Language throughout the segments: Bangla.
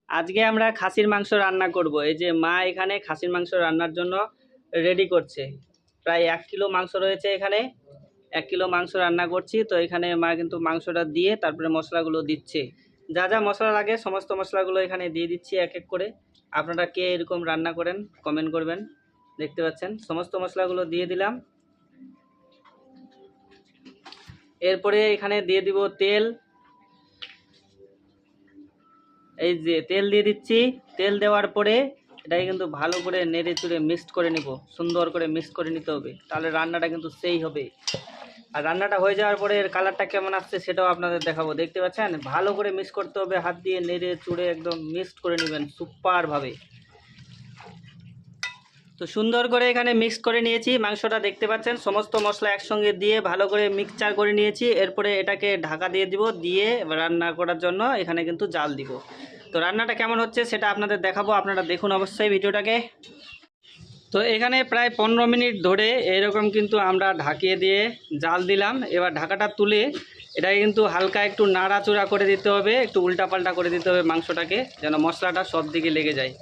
আজকে আমরা খাসির মাংস রান্না করব। এই যে মা এখানে খাসির মাংস রান্নার জন্য রেডি করছে। প্রায় 1 কিলো মাংস রয়েছে এখানে। 1 কিলো মাংস রান্না করছি, তো এখানে মা কিন্তু মাংসটা দিয়ে তারপরে মশলাগুলো দিচ্ছে। যা যা মশলা লাগে সমস্ত মশলাগুলো এখানে দিয়ে দিচ্ছি এক এক করে। আপনারা কে এরকম রান্না করেন কমেন্ট করবেন। দেখতে পাচ্ছেন সমস্ত মশলাগুলো দিয়ে দিলাম। এরপরে এখানে দিয়ে দিব তেল। এই যে তেল দিয়ে দিচ্ছি। তেল দেওয়ার পরে এটাকে কিন্তু ভালো করে নেড়ে চুড়ে মিক্সড করে নিব। সুন্দর করে মিক্স করে নিতে হবে, তাহলে রান্নাটা কিন্তু সেই হবে। আর রান্নাটা হয়ে যাওয়ার পরে এর কালারটা কেমন আসছে সেটাও আপনাদের দেখাবো। দেখতে পাচ্ছেন ভালো করে মিক্স করতে হবে, হাত দিয়ে নেড়ে চুড়ে একদম মিক্সড করে নেবেন সুপারভাবে। তো সুন্দর করে এখানে মিক্স করে নিয়েছি মাংসটা। দেখতে পাচ্ছেন সমস্ত মশলা একসঙ্গে দিয়ে ভালো করে মিক্সচার করে নিয়েছি। এরপরে এটাকে ঢাকা দিয়ে দিব, দিয়ে রান্না করার জন্য এখানে কিন্তু জাল দিব। তো রান্নাটা কেমন হচ্ছে সেটা আপনাদের দেখাবো, আপনারা দেখুন অবশ্যই ভিডিওটাকে। তো এখানে প্রায় 15 মিনিট ধরে এরকম কিন্তু আমরা ঢাকিয়ে দিয়ে জাল দিলাম। এবার ঢাকাটা তুলে এটাকে কিন্তু হালকা একটু নাড়াচড়া করে দিতে হবে, একটু উল্টাপাল্টা করে দিতে হবে মাংসটাকে, যেন মশলাটা সব দিকে লেগে যায়।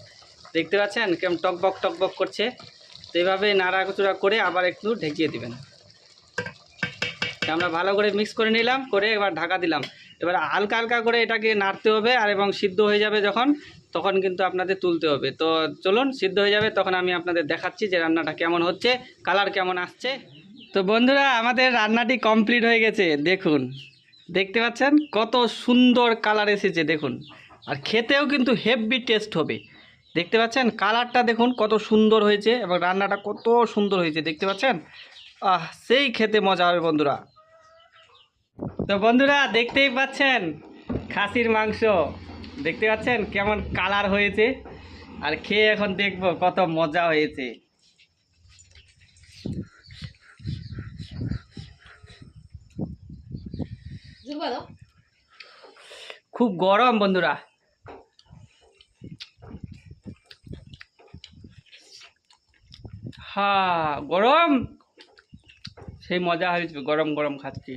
দেখতে পাচ্ছেন কেমন টকবক করছে। তো এইভাবে নাড়াচড়া করে আবার একটু ঢেকিয়ে দিবেন। আমরা ভালো করে মিক্স করে নিলাম, করে এবার ঢাকা দিলাম। এবার হালকা হালকা করে এটাকে নাড়তে হবে, আর এবং সিদ্ধ হয়ে যাবে যখন, তখন কিন্তু আপনাদের তুলতে হবে। তো চলুন, সিদ্ধ হয়ে যাবে তখন আমি আপনাদের দেখাচ্ছি যে রান্নাটা কেমন হচ্ছে, কালার কেমন আসছে। তো বন্ধুরা আমাদের রান্নাটি কমপ্লিট হয়ে গেছে। দেখুন, দেখতে পাচ্ছেন কত সুন্দর কালার এসেছে দেখুন। আর খেতেও কিন্তু হেভি টেস্ট হবে। দেখতে পাচ্ছেন কালারটা দেখুন কত সুন্দর হয়েছে, এবং রান্নাটা কত সুন্দর হয়েছে দেখতে পাচ্ছেন। সেই খেতে মজা হবে বন্ধুরা। তো বন্ধুরা দেখতেই পাচ্ছেন খাসির মাংস, দেখতে পাচ্ছেন কেমন কালার হয়েছে। আর খেয়ে এখন দেখবো কত মজা হয়েছে। খুব গরম বন্ধুরা। হ্যাঁ গরম, সেই মজা হয়েছে, গরম গরম খাচ্ছি।